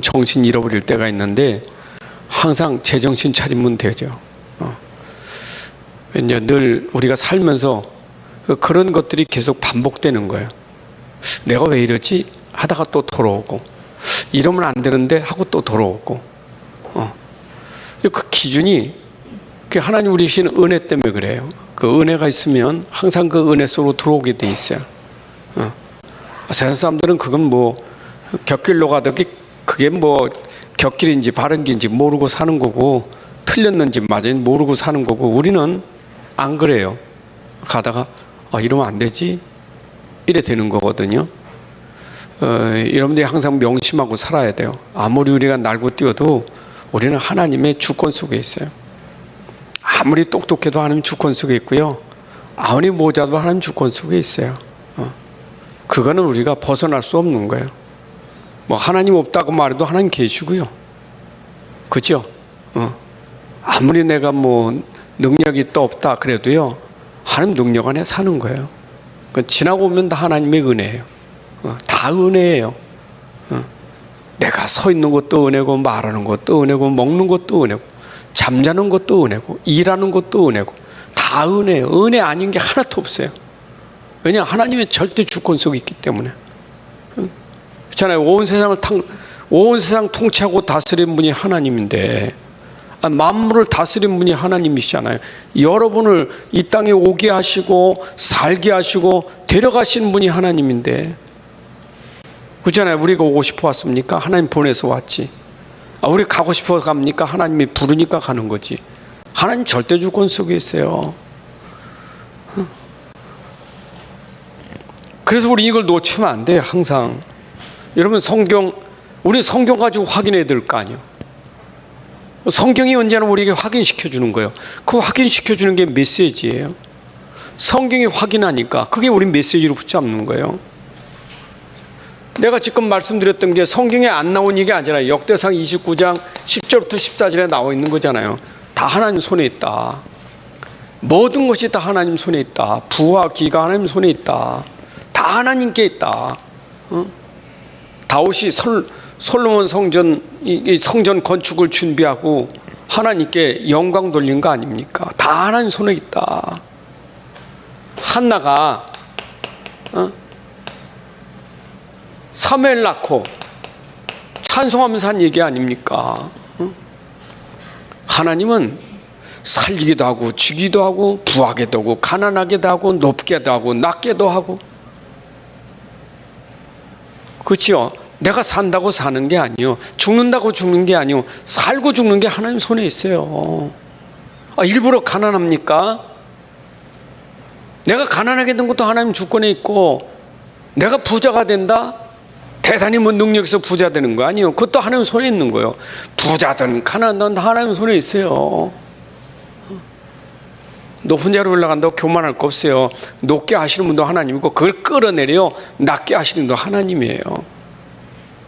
가끔 정신 잃어버릴 때가 있는데 항상 제정신 차리면 되죠. 이제 늘 우리가 살면서 그런 것들이 계속 반복되는 거예요. 내가 왜 이러지? 하다가 또 돌아오고, 이러면 안 되는데 하고 또 돌아오고. 그 기준이 하나님 우리 주신 은혜 때문에 그래요. 그 은혜가 있으면 항상 그 은혜 속으로 들어오게 돼 있어요. 세상 사람들은 그건 뭐 곁길로 가듯이 그게 뭐 곁길인지 바른 길인지 모르고 사는 거고, 틀렸는지 맞은지 모르고 사는 거고, 우리는 안 그래요. 가다가 이러면 안 되지? 이래 되는 거거든요. 여러분들이 항상 명심하고 살아야 돼요. 아무리 우리가 날고 뛰어도 우리는 하나님의 주권 속에 있어요. 아무리 똑똑해도 하나님 주권 속에 있고요. 아무리 모자도 하나님 주권 속에 있어요. 그거는 우리가 벗어날 수 없는 거예요. 뭐 하나님 없다고 말해도 하나님 계시고요. 그죠? 아무리 내가 뭐 능력이 또 없다 그래도요, 하나님 능력 안에 사는 거예요. 지나고 오면 다 하나님의 은혜예요. 다 은혜예요. 내가 서 있는 것도 은혜고, 말하는 것도 은혜고, 먹는 것도 은혜고, 잠자는 것도 은혜고, 일하는 것도 은혜고, 다 은혜예요. 은혜 아닌 게 하나도 없어요. 왜냐? 하나님의 절대 주권 속에 있기 때문에. 그렇잖아요. 온 세상 통치하고 다스린 분이 하나님인데, 만물을 다스린 분이 하나님이시잖아요. 여러분을 이 땅에 오게 하시고 살게 하시고 데려가신 분이 하나님인데, 그렇잖아요. 우리가 오고 싶어 왔습니까? 하나님 보내서 왔지. 우리 가고 싶어 갑니까? 하나님이 부르니까 가는 거지. 하나님 절대 주권 속에 있어요. 그래서 우리 이걸 놓치면 안 돼요. 항상. 여러분, 우리 성경 가지고 확인해야 될 거 아니에요. 성경이 언제나 우리에게 확인시켜 주는 거예요. 그 확인시켜 주는 게 메시지예요. 성경이 확인하니까 그게 우리 메시지로 붙잡는 거예요. 내가 지금 말씀드렸던 게 성경에 안 나온 얘기 아니잖아요. 역대상 29장 10절부터 14절에 나와 있는 거잖아요. 다 하나님 손에 있다. 모든 것이 다 하나님 손에 있다. 부와 기가 하나님 손에 있다. 다 하나님께 있다. 다윗이 솔로몬 성전 건축을 준비하고 하나님께 영광 돌린 거 아닙니까? 다 하나님 손에 있다. 한나가 사무엘 낳고 찬송하면서 한 얘기 아닙니까? 하나님은 살리기도 하고 죽이기도 하고 부하게도 하고 가난하게도 하고 높게도 하고 낮게도 하고, 그렇죠? 내가 산다고 사는 게 아니요, 죽는다고 죽는 게 아니요, 살고 죽는 게 하나님 손에 있어요. 일부러 가난합니까? 내가 가난하게 된 것도 하나님 주권에 있고, 내가 부자가 된다? 대단히 뭐 능력 있어 부자 되는 거 아니요. 그것도 하나님 손에 있는 거예요. 부자든 가난하든 다 하나님 손에 있어요. 높은 자로 올라간다고 교만할 거 없어요. 높게 하시는 분도 하나님이고, 그걸 끌어내려 낮게 하시는 분도 하나님이에요.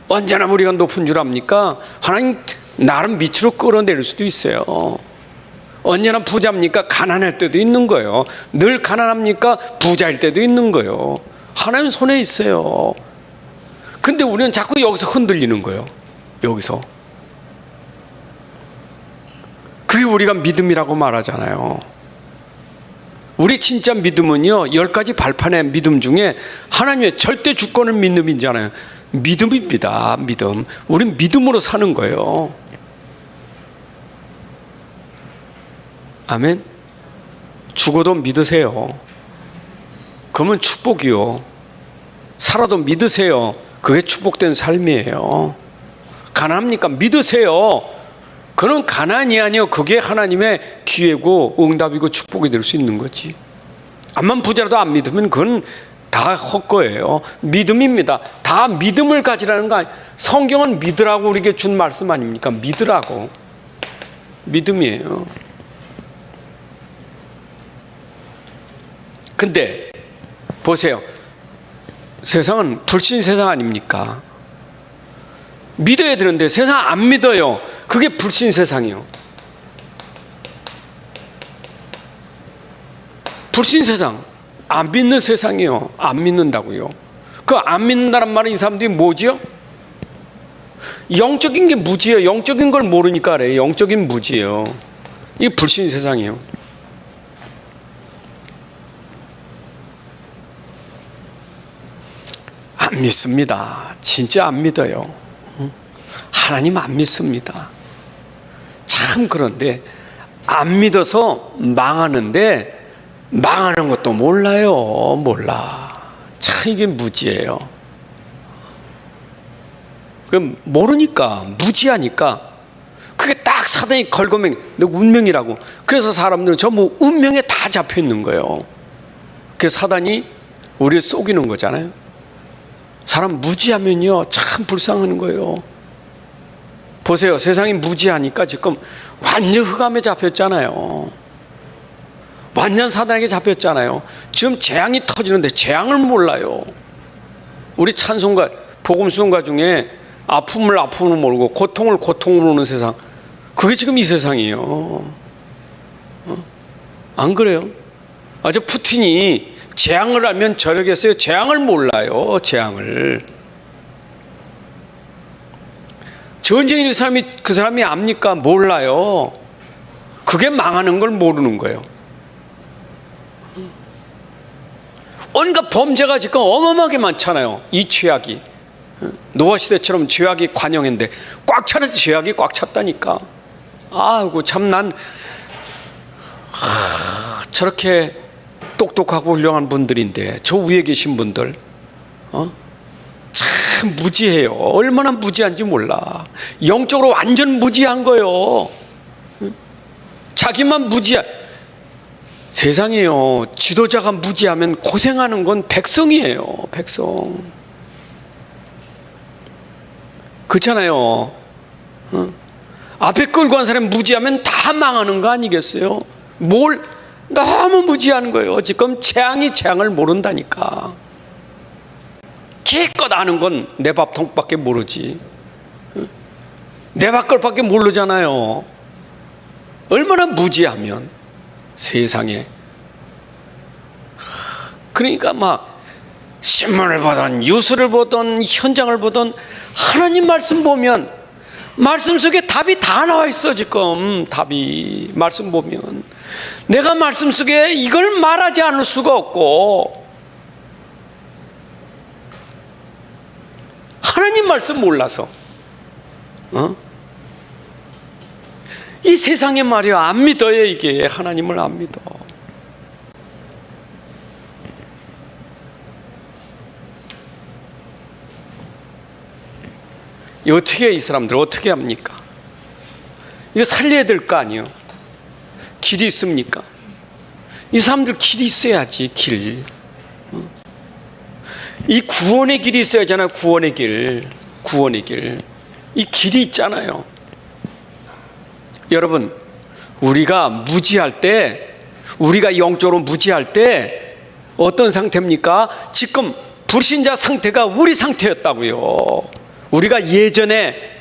언제나 우리가 높은 줄 압니까? 하나님 나름 밑으로 끌어내릴 수도 있어요. 언제나 부자입니까? 가난할 때도 있는 거예요. 늘 가난합니까? 부자일 때도 있는 거예요. 하나님 손에 있어요. 근데 우리는 자꾸 여기서 흔들리는 거예요. 여기서. 그게 우리가 믿음이라고 말하잖아요. 우리 진짜 믿음은요, 10가지 발판의 믿음 중에 하나님의 절대 주권을 믿는 믿음이잖아요. 믿음입니다. 믿음. 우린 믿음으로 사는 거예요. 아멘. 죽어도 믿으세요. 그러면 축복이요. 살아도 믿으세요. 그게 축복된 삶이에요. 가난합니까? 믿으세요. 그런 가난이 아니요, 그게 하나님의 기회고 응답이고 축복이 될 수 있는 거지. 암만 부자라도 안 믿으면 그건 다 헛거예요. 믿음입니다. 다 믿음을 가지라는 거 아니에요. 성경은 믿으라고 우리에게 준 말씀 아닙니까? 믿으라고. 믿음이에요. 근데 보세요. 세상은 불신 세상 아닙니까? 믿어야 되는데 세상 안 믿어요. 그게 불신 세상이요. 불신 세상, 안 믿는 세상이요. 안 믿는다고요. 그 안 믿는다는 말은 이 사람들이 뭐지요? 영적인 게 무지예요. 영적인 걸 모르니까 그래요. 영적인 무지예요. 이게 불신 세상이에요. 안 믿습니다. 진짜 안 믿어요. 하나님 안 믿습니다. 참 그런데 안 믿어서 망하는데 망하는 것도 몰라요. 몰라. 참 이게 무지예요. 그럼 모르니까 무지하니까 그게 딱 사단이 걸거면 너 운명이라고. 그래서 사람들은 전부 운명에 다 잡혀 있는 거예요. 그래서 사단이 우리를 속이는 거잖아요. 사람 무지하면요 참 불쌍한 거예요. 보세요. 세상이 무지하니까 지금 완전 흑암에 잡혔잖아요. 완전 사단에게 잡혔잖아요. 지금 재앙이 터지는데 재앙을 몰라요. 우리 찬송가 복음 수송가 중에 아픔을 모르고 고통을 모르는 세상, 그게 지금 이 세상이에요. 안 그래요? 저 푸틴이 재앙을 알면 저러겠어요? 재앙을 몰라요. 재앙을. 전쟁인 그 사람이 압니까? 몰라요. 그게 망하는 걸 모르는 거예요. 온갖 범죄가 지금 어마어마하게 많잖아요. 이 죄악이. 노아 시대처럼 죄악이 관영인데 꽉 차는 죄악이 꽉 찼다니까. 아이고 참 난 저렇게 똑똑하고 훌륭한 분들인데 저 위에 계신 분들 참 무지해요. 얼마나 무지한지 몰라. 영적으로 완전 무지한 거예요. 자기만 무지해. 세상에요. 지도자가 무지하면 고생하는 건 백성이에요. 백성. 그렇잖아요. 앞에 끌고 간 사람이 무지하면 다 망하는 거 아니겠어요? 너무 무지한 거예요. 지금 재앙을 모른다니까. 기껏 아는 건 내 밥통밖에 모르지. 내 밥걸밖에 모르잖아요. 얼마나 무지하면 세상에. 그러니까 막 신문을 보던 뉴스를 보던 현장을 보던 하나님 말씀 보면 말씀 속에 답이 다 나와 있어. 지금 답이 말씀 보면 내가 말씀 속에 이걸 말하지 않을 수가 없고, 하나님 말씀 몰라서 이 세상에 말이야 안 믿어요. 이게 하나님을 안 믿어. 어떻게 이 사람들 어떻게 합니까? 이거 살려야 될 거 아니에요. 길이 있습니까? 이 사람들 길이 있어야지. 길. 이 구원의 길이 있어야 하잖아요. 구원의 길. 구원의 길. 이 길이 있잖아요. 여러분, 우리가 무지할 때, 우리가 영적으로 무지할 때 어떤 상태입니까? 지금 불신자 상태가 우리 상태였다고요. 우리가 이전에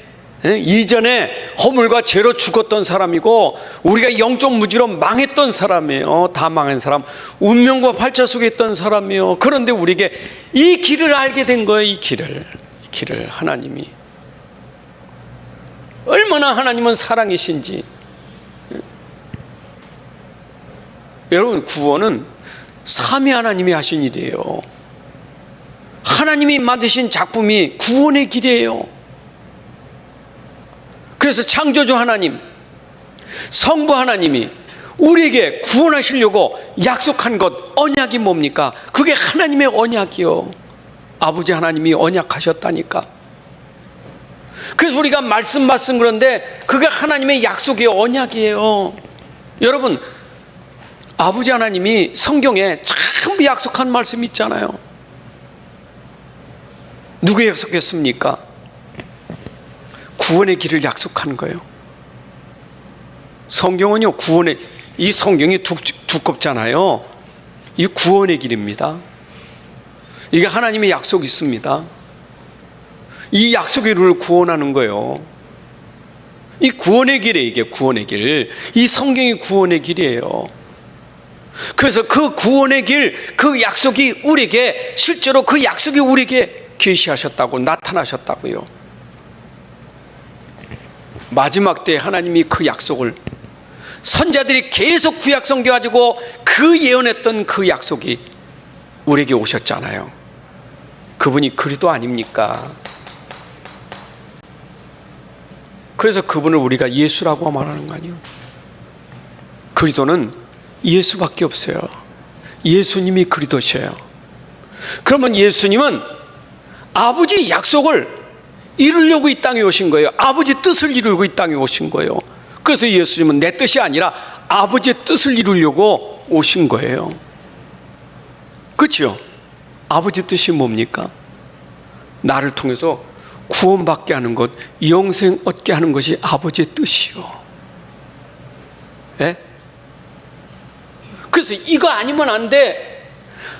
허물과 죄로 죽었던 사람이고, 우리가 영적 무지로 망했던 사람이에요. 다 망한 사람, 운명과 팔자 속에 있던 사람이에요. 그런데 우리에게 이 길을 알게 된 거예요. 이 길을 하나님이 얼마나 하나님은 사랑이신지. 여러분, 구원은 삼위 하나님이 하신 일이에요. 하나님이 만드신 작품이 구원의 길이에요. 그래서 창조주 하나님, 성부 하나님이 우리에게 구원하시려고 약속한 것, 언약이 뭡니까? 그게 하나님의 언약이요. 아버지 하나님이 언약하셨다니까. 그래서 우리가 말씀 그런데 그게 하나님의 약속의 언약이에요. 여러분, 아버지 하나님이 성경에 참 약속한 말씀 있잖아요. 누구 약속했습니까? 구원의 길을 약속한 거예요. 성경은요, 이 성경이 두껍잖아요. 이 구원의 길입니다. 이게 하나님의 약속이 있습니다. 이 약속의 길을 구원하는 거예요. 이 구원의 길이에요. 이게 구원의 길. 이 성경이 구원의 길이에요. 그래서 그 구원의 길, 그 약속이 우리에게, 실제로 그 약속이 우리에게 계시하셨다고, 나타나셨다고요. 마지막 때 하나님이 그 약속을 선자들이 계속 구약 성경 가지고 그 예언했던 그 약속이 우리에게 오셨잖아요. 그분이 그리스도 아닙니까? 그래서 그분을 우리가 예수라고 말하는 거 아니에요? 그리스도는 예수밖에 없어요. 예수님이 그리스도셔요. 그러면 예수님은 아버지 약속을 이루려고 이 땅에 오신 거예요. 아버지 뜻을 이루고 이 땅에 오신 거예요. 그래서 예수님은 내 뜻이 아니라 아버지의 뜻을 이루려고 오신 거예요. 그렇죠? 아버지 뜻이 뭡니까? 나를 통해서 구원받게 하는 것, 영생 얻게 하는 것이 아버지의 뜻이요. 예? 그래서 이거 아니면 안 돼.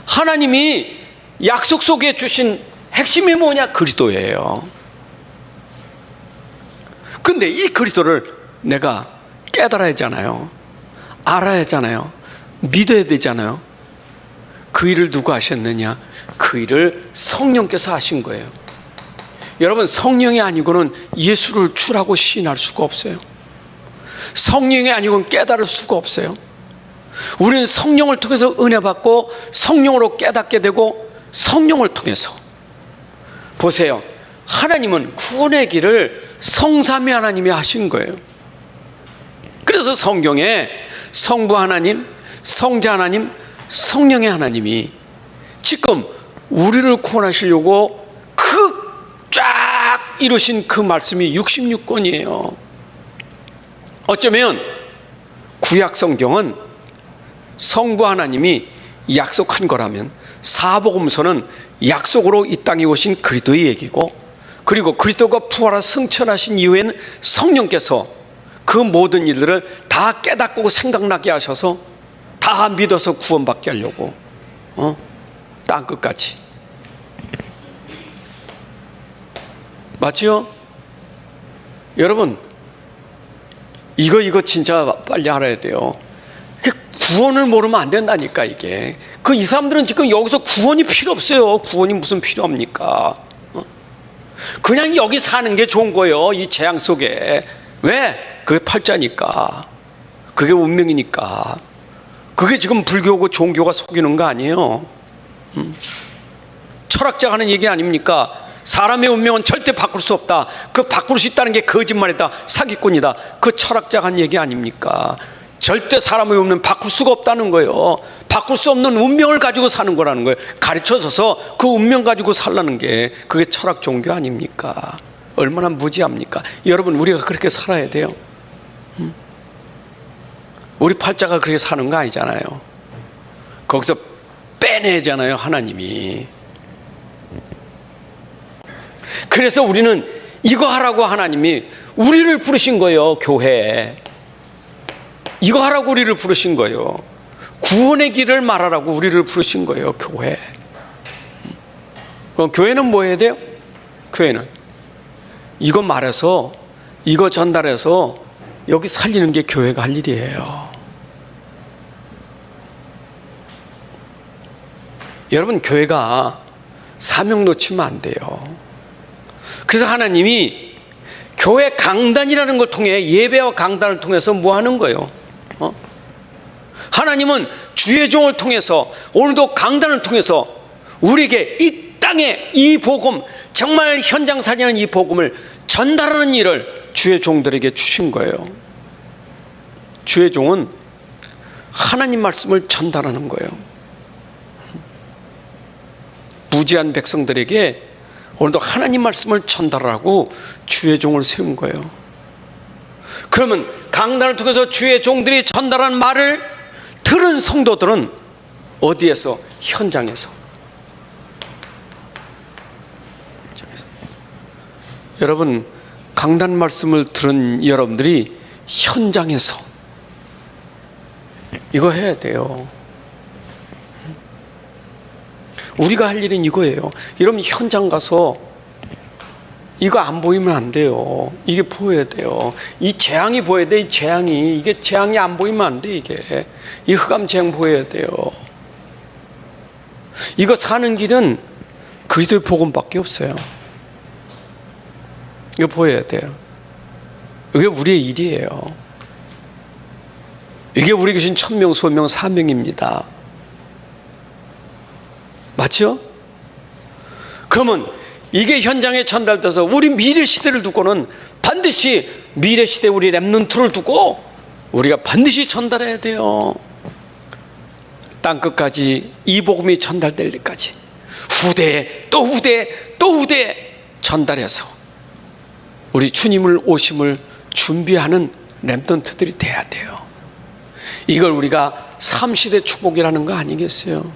하나님이 약속 속에 주신 핵심이 뭐냐? 그리스도예요. 근데 이 그리스도를 내가 깨달아야 하잖아요. 알아야 하잖아요. 믿어야 되잖아요. 그 일을 누가 하셨느냐? 그 일을 성령께서 하신 거예요. 여러분, 성령이 아니고는 예수를 주라고 시인할 수가 없어요. 성령이 아니고는 깨달을 수가 없어요. 우리는 성령을 통해서 은혜 받고 성령으로 깨닫게 되고 성령을 통해서 보세요. 하나님은 구원의 길을 성삼위 하나님이 하신 거예요. 그래서 성경에 성부 하나님, 성자 하나님, 성령의 하나님이 지금 우리를 구원하시려고 그 쫙 이루신 그 말씀이 66권이에요. 어쩌면 구약 성경은 성부 하나님이 약속한 거라면 사복음서는 약속으로 이 땅에 오신 그리스도의 얘기고, 그리고 그리스도가 부활하 승천하신 이후에는 성령께서 그 모든 일들을 다 깨닫고 생각나게 하셔서 다 믿어서 구원받게 하려고 땅 끝까지. 맞지요? 여러분, 이거 진짜 빨리 알아야 돼요. 구원을 모르면 안 된다니까. 이게 이 사람들은 지금 여기서 구원이 필요 없어요. 구원이 무슨 필요합니까? 그냥 여기 사는 게 좋은 거예요. 이 재앙 속에. 왜? 그게 팔자니까. 그게 운명이니까. 그게 지금 불교고 종교가 속이는 거 아니에요. 철학자가 하는 얘기 아닙니까? 사람의 운명은 절대 바꿀 수 없다. 그 바꿀 수 있다는 게 거짓말이다, 사기꾼이다. 그 철학자가 한 얘기 아닙니까? 절대 사람의 운명 바꿀 수가 없다는 거예요. 바꿀 수 없는 운명을 가지고 사는 거라는 거예요. 가르쳐줘서 그 운명 가지고 살라는 게 그게 철학 종교 아닙니까? 얼마나 무지합니까? 여러분, 우리가 그렇게 살아야 돼요. 우리 팔자가 그렇게 사는 거 아니잖아요. 거기서 빼내잖아요, 하나님이. 그래서 우리는 이거 하라고 하나님이 우리를 부르신 거예요. 교회에 이거 하라고 우리를 부르신 거예요. 구원의 길을 말하라고 우리를 부르신 거예요. 교회. 그럼 교회는 뭐 해야 돼요? 교회는 이거 말해서, 이거 전달해서 여기 살리는 게 교회가 할 일이에요. 여러분, 교회가 사명 놓치면 안 돼요. 그래서 하나님이 교회 강단이라는 걸 통해, 예배와 강단을 통해서 뭐 하는 거예요? 하나님은 주의 종을 통해서, 오늘도 강단을 통해서 우리에게 이 땅에 이 복음, 정말 현장 살리는 이 복음을 전달하는 일을 주의 종들에게 주신 거예요. 주의 종은 하나님 말씀을 전달하는 거예요. 무지한 백성들에게 오늘도 하나님 말씀을 전달하고 주의 종을 세운 거예요. 그러면 강단을 통해서 주의 종들이 전달한 말을 들은 성도들은 어디에서? 현장에서. 여러분, 강단 말씀을 들은 여러분들이 현장에서 이거 해야 돼요. 우리가 할 일은 이거예요. 여러분, 현장 가서 이거 안 보이면 안 돼요. 이게 보여야 돼요. 이 재앙이 보여야 돼. 이 재앙이. 이게 재앙이 안 보이면 안 돼. 이게 이 흑암 재앙 보여야 돼요. 이거 사는 길은 그리스도의 복음밖에 없어요. 이거 보여야 돼요. 이게 우리의 일이에요. 이게 우리에게 주신 천명, 소명, 사명입니다. 맞죠? 그러면 이게 현장에 전달돼서 우리 미래 시대를 두고는 반드시 미래 시대 우리 렘넌트를 두고 우리가 반드시 전달해야 돼요. 땅끝까지 이 복음이 전달될 때까지 후대에 또 후대에 또 후대에 전달해서 우리 주님을 오심을 준비하는 렘넌트들이 돼야 돼요. 이걸 우리가 3시대 축복이라는 거 아니겠어요?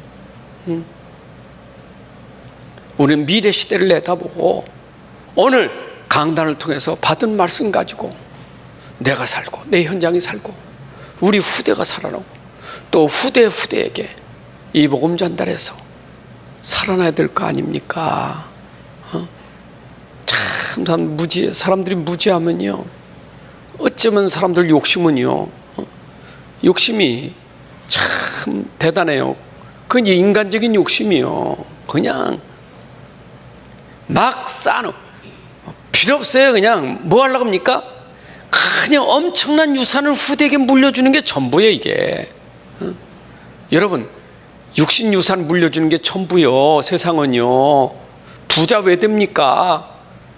우리는 미래 시대를 내다보고 오늘 강단을 통해서 받은 말씀 가지고 내가 살고 내 현장이 살고 우리 후대가 살아나고 또 후대에게 이 복음 전달해서 살아나야 될 거 아닙니까? 참 사람들이 무지하면요, 어쩌면 사람들 욕심은요, 욕심이 참 대단해요. 그건 인간적인 욕심이요. 그냥 막 쌓아놓고 필요 없어요. 그냥 뭐 하려고 합니까? 그냥 엄청난 유산을 후대에게 물려주는 게 전부예요. 이게 여러분, 육신 유산 물려주는 게 전부요. 세상은요, 부자 왜 됩니까?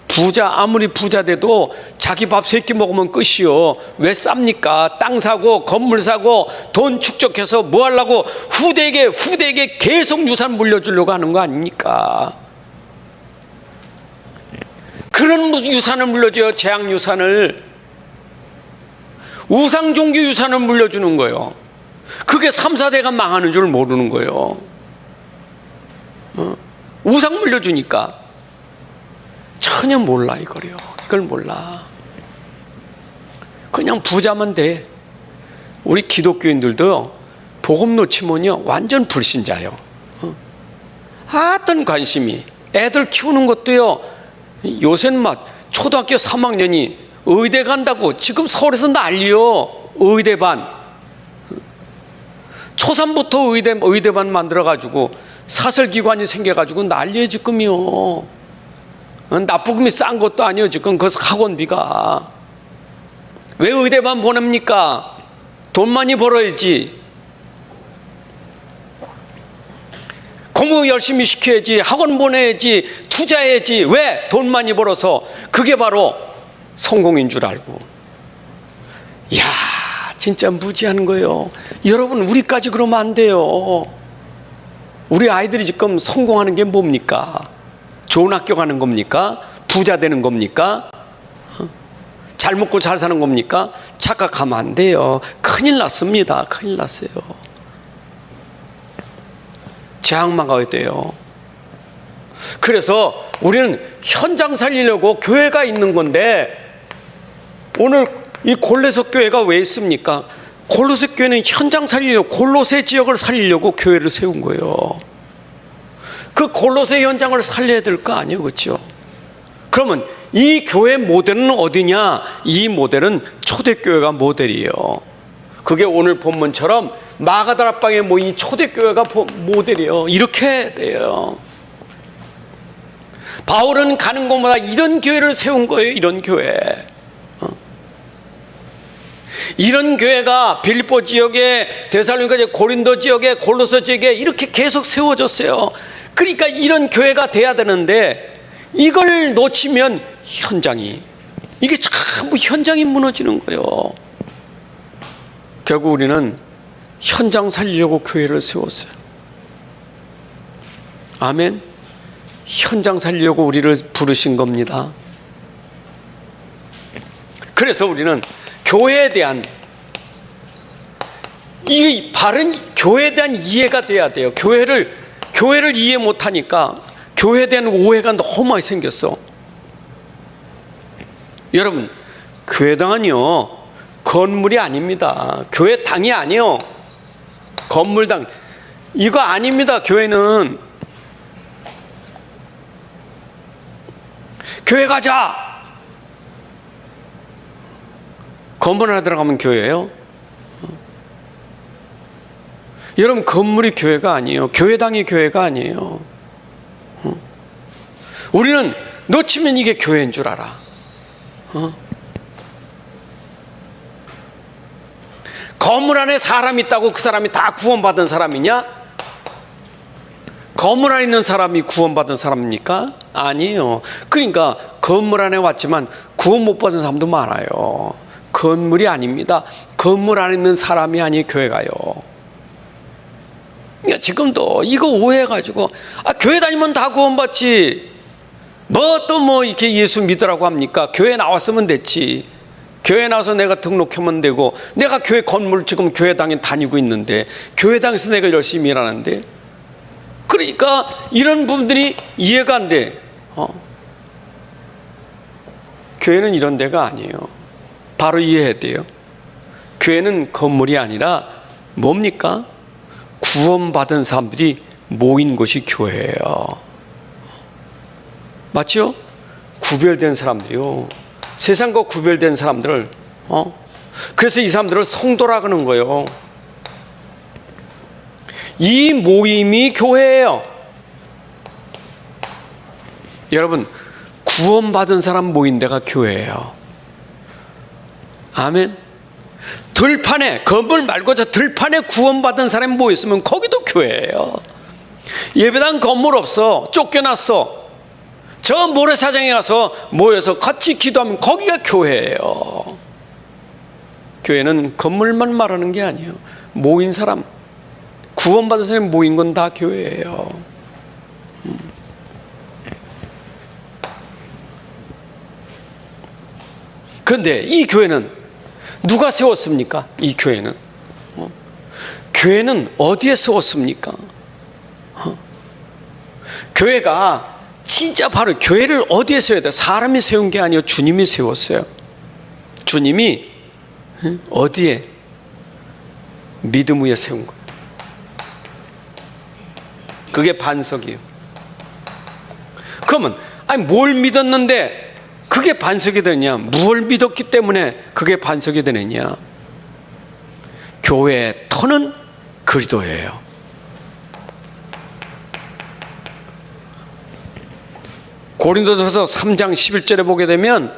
부자 아무리 부자 돼도 자기 밥 3끼 먹으면 끝이요. 왜 쌉니까? 땅 사고 건물 사고 돈 축적해서 뭐 하려고 후대에게 계속 유산 물려주려고 하는 거 아닙니까? 그런 유산을 물려줘요. 재앙 유산을, 우상 종교 유산을 물려주는 거예요. 그게 3, 4대가 망하는 줄 모르는 거예요. 우상 물려주니까 전혀 몰라. 이걸 몰라. 그냥 부자만 돼. 우리 기독교인들도 복음 놓치면요 완전 불신자예요. 어떤 관심이, 애들 키우는 것도요, 요새는 막 초등학교 3학년이 의대 간다고 지금 서울에서 난리요. 의대반, 초3부터 의대반 만들어가지고 사설기관이 생겨가지고 난리에 지금요. 납부금이 싼 것도 아니에요. 지금 그 학원비가. 왜 의대반 보냅니까? 돈 많이 벌어야지. 공부 열심히 시켜야지. 학원 보내야지. 투자해야지. 왜? 돈 많이 벌어서. 그게 바로 성공인 줄 알고. 이야, 진짜 무지한 거예요. 여러분, 우리까지 그러면 안 돼요. 우리 아이들이 지금 성공하는 게 뭡니까? 좋은 학교 가는 겁니까? 부자 되는 겁니까? 잘 먹고 잘 사는 겁니까? 착각하면 안 돼요. 큰일 났습니다. 큰일 났어요. 재앙만 가야 돼요. 그래서 우리는 현장 살리려고 교회가 있는 건데, 오늘 이 골로새 교회가 왜 있습니까? 골로새 교회는 현장 살리려고, 골로새 지역을 살리려고 교회를 세운 거예요. 그 골로새 현장을 살려야 될 거 아니에요, 그렇죠? 그러면 이 교회 모델은 어디냐? 이 모델은 초대교회가 모델이에요. 그게 오늘 본문처럼 마가다락방에 모인 초대교회가 모델이에요. 이렇게 돼요. 바울은 가는 곳마다 이런 교회를 세운 거예요. 이런 교회. 이런 교회가 빌립보 지역에, 데살로니가, 고린도 지역에, 골로새 지역에 이렇게 계속 세워졌어요. 그러니까 이런 교회가 돼야 되는데, 이걸 놓치면 이게 전부 현장이 무너지는 거예요. 결국 우리는 현장 살리려고 교회를 세웠어요. 아멘. 현장 살리려고 우리를 부르신 겁니다. 그래서 우리는 교회에 대한, 이 바른 교회에 대한 이해가 돼야 돼요. 교회를 이해 못하니까 교회에 대한 오해가 너무 많이 생겼어. 여러분, 교회당은요 건물이 아닙니다. 교회당이 아니요, 건물당 이거 아닙니다. 교회는 교회 가자, 건물 하나 들어가면 교회예요? 여러분, 건물이 교회가 아니에요. 교회당이 교회가 아니에요. 우리는 놓치면 이게 교회인 줄 알아. 건물 안에 사람이 있다고 그 사람이 다 구원받은 사람이냐? 건물 안에 있는 사람이 구원받은 사람입니까? 아니에요. 그러니까 건물 안에 왔지만 구원 못 받은 사람도 많아요. 건물이 아닙니다. 건물 안에 있는 사람이 아니 교회가요. 그러니까 지금도 이거 오해해가지고 교회 다니면 다 구원받지. 뭐 이렇게 예수 믿으라고 합니까? 교회 나왔으면 됐지. 교회 나와서 내가 등록하면 되고, 내가 교회 건물 지금 교회당에 다니고 있는데, 교회당에서 내가 열심히 일하는데, 그러니까 이런 부분들이 이해가 안 돼. 교회는 이런 데가 아니에요. 바로 이해해야 돼요. 교회는 건물이 아니라 뭡니까? 구원받은 사람들이 모인 곳이 교회예요. 맞죠? 구별된 사람들이요. 세상과 구별된 사람들을 그래서 이 사람들을 성도라 그러는 거예요. 이 모임이 교회예요. 여러분, 구원받은 사람 모인 데가 교회예요. 아멘. 들판에, 건물 말고 저 들판에 구원받은 사람이 모였으면 거기도 교회예요. 예배당 건물 없어. 쫓겨났어. 저 모래사장에 가서 모여서 같이 기도하면 거기가 교회예요. 교회는 건물만 말하는 게 아니에요. 모인 사람, 구원받은 사람이 모인 건 다 교회예요. 그런데 이 교회는 누가 세웠습니까? 이 교회는 교회는 어디에 세웠습니까? 교회가 진짜 바로 교회를 어디에 세워야 돼? 사람이 세운 게 아니에요. 주님이 세웠어요. 주님이 어디에? 믿음 위에 세운 거예요. 그게 반석이에요. 그러면 뭘 믿었는데 그게 반석이 되느냐? 무엇을 믿었기 때문에 그게 반석이 되느냐? 교회의 터는 그리스도예요. 고린도전서 3장 11절에 보게 되면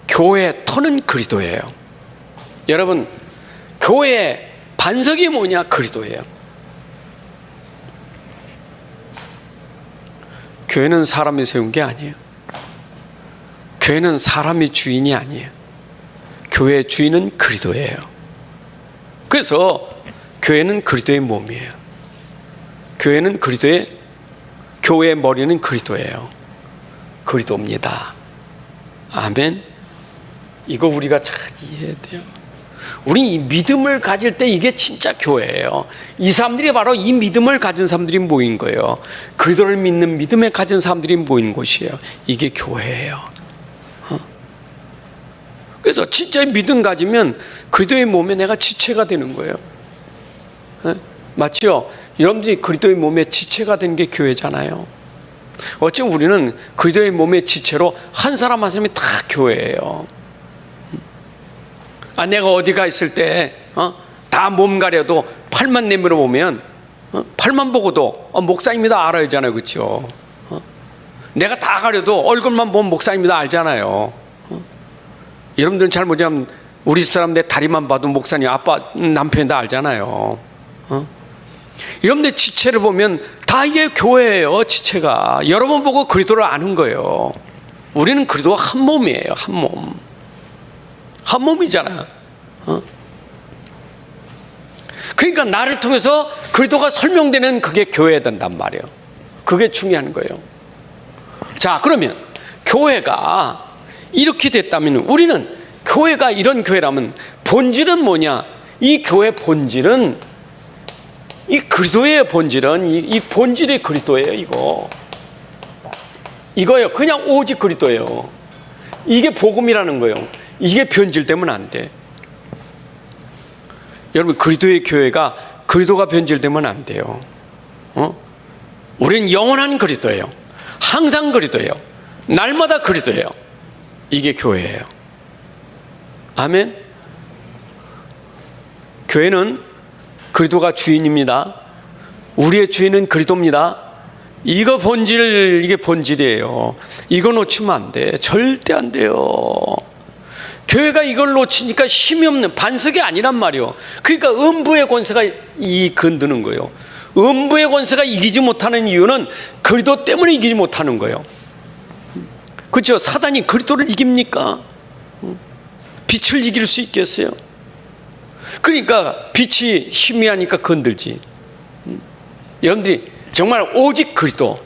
교회의 터는 그리스도예요. 여러분, 교회의 반석이 뭐냐? 그리스도예요. 교회는 사람이 세운 게 아니에요. 교회는 사람이 주인이 아니에요. 교회의 주인은 그리스도예요. 그래서 교회는 그리스도의 몸이에요. 교회는 교회의 머리는 그리스도예요. 그리스도입니다. 아멘. 이거 우리가 잘 이해해야 돼요. 우리 이 믿음을 가질 때 이게 진짜 교회예요. 이 사람들이 바로 이 믿음을 가진 사람들이 모인 거예요. 그리스도를 믿는 믿음에 가진 사람들이 모인 곳이에요. 이게 교회예요. 그래서 진짜 믿음 가지면 그리스도의 몸에 내가 지체가 되는 거예요. 맞죠? 여러분들이 그리스도의 몸에 지체가 된 게 교회잖아요. 어찌 우리는 그리스도의 몸의 지체로 한 사람 한 사람이 다 교회예요. 내가 어디가 있을 때 다 몸 가려도 팔만 내밀어 보면 팔만 보고도 목사님이다 알아야 하잖아요. 그렇죠? 내가 다 가려도 얼굴만 보면 목사님이다 알잖아요. 여러분들은 잘 모르지만 우리 집 사람 내 다리만 봐도 목사님, 아빠, 남편이다 알잖아요. 여러분들 지체를 보면 다 이게 교회예요. 지체가 여러분 보고 그리스도를 아는 거예요. 우리는 그리스도와 한 몸이에요. 한 몸. 한 몸이잖아. 그러니까 나를 통해서 그리스도가 설명되는 그게 교회야 된단 말이에요. 그게 중요한 거예요. 자, 그러면 교회가 이렇게 됐다면 우리는 교회가 이런 교회라면 본질은 뭐냐? 이 교회 본질은 이 그리스도의 본질은 이 본질이 그리스도예요. 이거예요. 그냥 오직 그리스도예요. 이게 복음이라는 거예요. 이게 변질되면 안 돼. 여러분, 그리스도의 교회가 그리스도가 변질되면 안 돼요. 우리는 영원한 그리스도예요. 항상 그리스도예요. 날마다 그리스도예요. 이게 교회예요. 아멘. 교회는 그리스도가 주인입니다. 우리의 주인은 그리스도입니다. 이게 본질이에요. 이거 놓치면 안 돼. 절대 안 돼요. 교회가 이걸 놓치니까 힘이 없는, 반석이 아니란 말이요. 그러니까 음부의 권세가 건드는 거예요. 음부의 권세가 이기지 못하는 이유는 그리스도 때문에 이기지 못하는 거예요. 그렇죠? 사단이 그리스도를 이깁니까? 빛을 이길 수 있겠어요? 그러니까 빛이 희미하니까 건들지. 여러분들이 정말 오직 그리스도,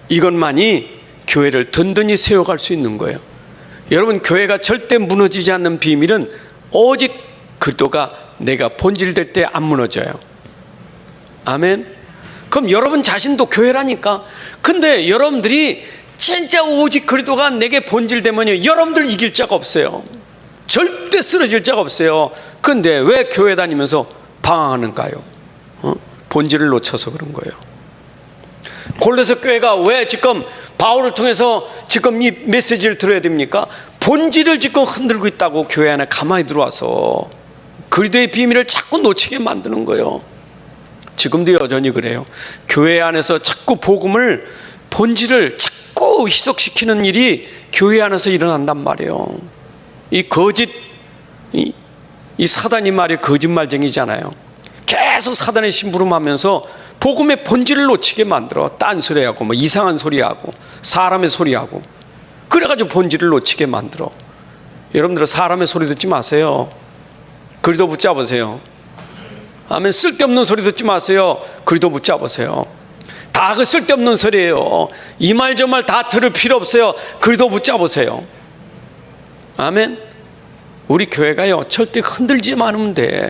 이것만이 교회를 든든히 세워갈 수 있는 거예요. 여러분, 교회가 절대 무너지지 않는 비밀은 오직 그리스도가 내가 본질될 때 안 무너져요. 아멘. 그럼 여러분 자신도 교회라니까. 근데 여러분들이 진짜 오직 그리스도가 내게 본질되면요, 여러분들 이길 자가 없어요. 절대 쓰러질 자가 없어요. 근데 왜 교회 다니면서 방황하는가요? 본질을 놓쳐서 그런 거예요. 골로새 교회가 왜 지금 바울을 통해서 지금 이 메시지를 들어야 됩니까? 본질을 지금 흔들고 있다고. 교회 안에 가만히 들어와서 그리스도의 비밀을 자꾸 놓치게 만드는 거예요. 지금도 여전히 그래요. 교회 안에서 자꾸 복음을, 본질을 자꾸 희석시키는 일이 교회 안에서 일어난단 말이에요. 이 거짓, 이 사단이 말이 거짓말쟁이잖아요. 계속 사단의 심부름하면서 복음의 본질을 놓치게 만들어. 딴소리하고 뭐 이상한 소리하고 사람의 소리하고, 그래가지고 본질을 놓치게 만들어. 여러분들은 사람의 소리 듣지 마세요. 그리스도 붙잡으세요. 아멘. 쓸데없는 소리 듣지 마세요. 그리스도 붙잡으세요. 다 그 쓸데없는 소리예요. 이 말 저 말 다 들을 필요 없어요. 그리스도 붙잡으세요. 아멘. 우리 교회가요, 절대 흔들지만 않으면 돼.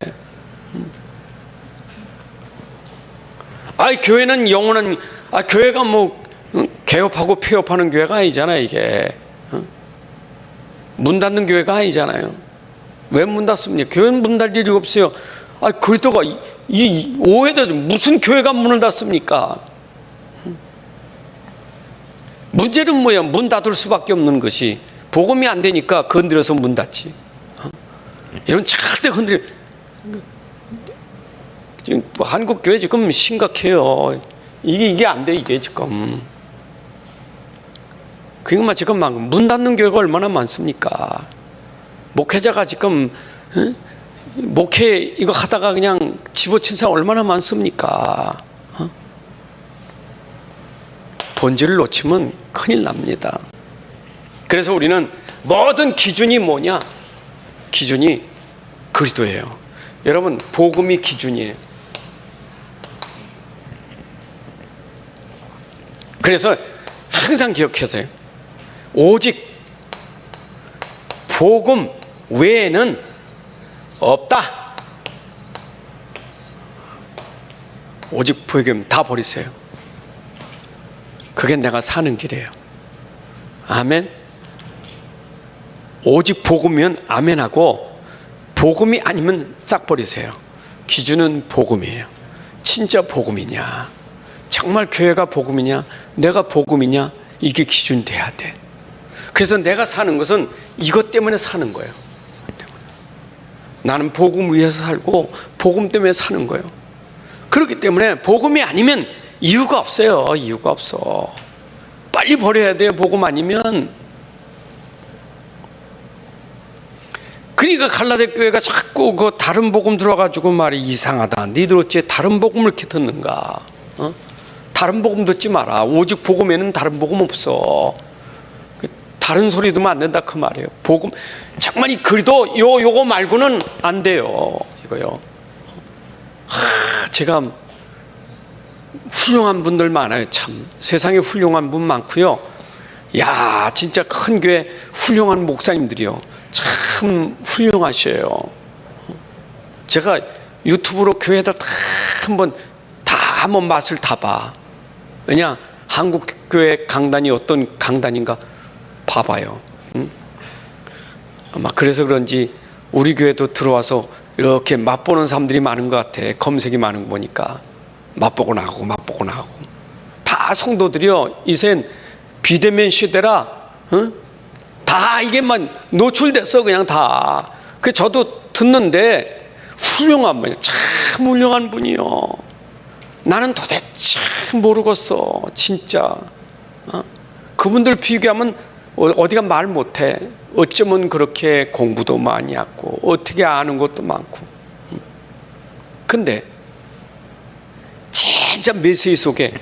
교회는 영원한, 교회가 뭐 개업하고 폐업하는 교회가 아니잖아요. 이게 문 닫는 교회가 아니잖아요. 왜 문 닫습니까? 교회는 문 닫을 일이 없어요. 그리스도가 이 오해되죠. 무슨 교회가 문을 닫습니까? 문제는 뭐야? 문 닫을 수밖에 없는 것이 복음이 안 되니까 건드려서 문 닫지. 여러분 절대 건드려. 지금 한국 교회 지금 심각해요. 이게 안 돼. 이게 지금. 그러니까 지금 막 문 닫는 교회가 얼마나 많습니까? 목회자가 지금 목회 이거 하다가 그냥 집어친 사람 얼마나 많습니까? 본질을 놓치면 큰일 납니다. 그래서 우리는 모든 기준이 뭐냐? 기준이 그리스도예요. 여러분, 복음이 기준이에요. 그래서 항상 기억하세요. 오직 복음 외에는 없다. 오직 복음 다 버리세요. 그게 내가 사는 길이에요. 아멘. 오직 복음이면 아멘하고, 복음이 아니면 싹 버리세요. 기준은 복음이에요. 진짜 복음이냐, 정말 교회가 복음이냐, 내가 복음이냐, 이게 기준 돼야 돼. 그래서 내가 사는 것은 이것 때문에 사는 거예요. 나는 복음 위해서 살고 복음 때문에 사는 거예요. 그렇기 때문에 복음이 아니면 이유가 없어요. 이유가 없어. 빨리 버려야 돼요. 복음 아니면. 그러니까 갈라데 교회가 자꾸 그 다른 복음 들어가지고 말이 이상하다. 니들 어째 다른 복음을 이렇게 듣는가? 다른 복음 듣지 마라. 오직 복음에는 다른 복음 없어. 다른 소리 들으면 안 된다 그 말이에요. 복음 정말 이 그리도 요거 말고는 안 돼요. 이거요. 제가 훌륭한 분들 많아요. 참 세상에 훌륭한 분 많고요. 야, 진짜 큰 교회 훌륭한 목사님들이요. 참 훌륭하셔요. 제가 유튜브로 교회에다 한번 맛을 다 봐. 왜냐, 한국 교회 강단이 어떤 강단인가 봐봐요. 아마 그래서 그런지 우리 교회도 들어와서 이렇게 맛보는 사람들이 많은 것 같아. 검색이 많은 거 보니까 맛보고 나가고 다 성도들이요. 이젠 비대면 시대라 다 이게만 노출됐어. 그냥 다. 그 저도 듣는데 훌륭한 분이요. 참 훌륭한 분이요. 나는 도대체 모르겠어. 진짜. 그분들 비교하면 어디가 말 못해. 어쩌면 그렇게 공부도 많이 하고 어떻게 아는 것도 많고. 근데 진짜 메시지 속에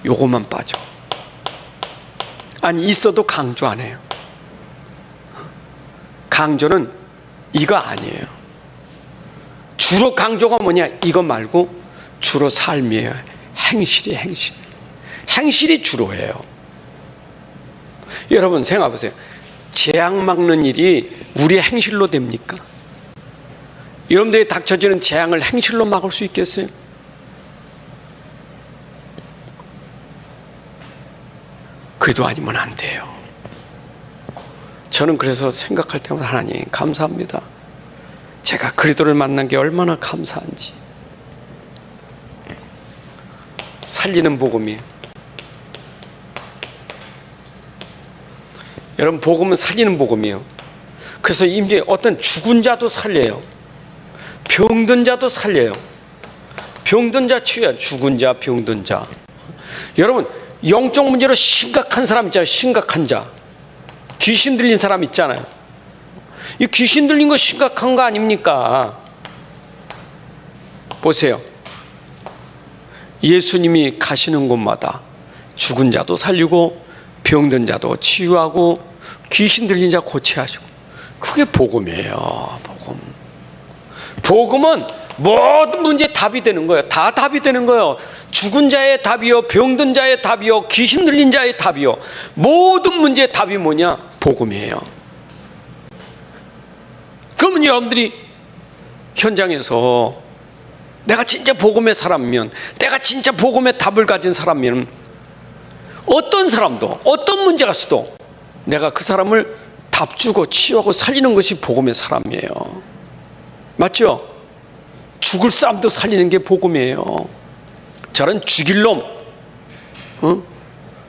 요것만 빠져. 아니 있어도 강조 안 해요. 강조는 이거 아니에요. 주로 강조가 뭐냐? 이거 말고 주로 삶이에요. 행실이 행실. 행실이 주로예요. 여러분 생각해 보세요. 재앙 막는 일이 우리의 행실로 됩니까? 여러분들이 닥쳐지는 재앙을 행실로 막을 수 있겠어요? 그래도 아니면 안 돼요. 저는 그래서 생각할 때마다 하나님 감사합니다. 제가 그리스도를 만난 게 얼마나 감사한지. 살리는 복음이에요. 여러분 복음은 살리는 복음이에요. 그래서 이제 어떤 죽은 자도 살려요. 병든 자도 살려요. 병든 자 치유해요. 죽은 자, 병든 자. 여러분 영적 문제로 심각한 사람 있잖아요. 심각한 자. 귀신 들린 사람 있잖아요. 이 귀신 들린 거 심각한 거 아닙니까? 보세요. 예수님이 가시는 곳마다 죽은 자도 살리고 병든 자도 치유하고 귀신 들린 자 고치하시고, 그게 복음이에요. 복음. 복음은 모든 문제에 답이 되는 거예요. 다 답이 되는 거예요. 죽은 자의 답이요, 병든 자의 답이요, 귀신 들린 자의 답이요. 모든 문제의 답이 뭐냐? 복음이에요. 그러면 여러분들이 현장에서 내가 진짜 복음의 사람이면, 내가 진짜 복음의 답을 가진 사람이면, 어떤 사람도 어떤 문제가 있어도 내가 그 사람을 답 주고 치유하고 살리는 것이 복음의 사람이에요. 맞죠? 죽을 사람도 살리는 게 복음이에요. 저런 죽일 놈,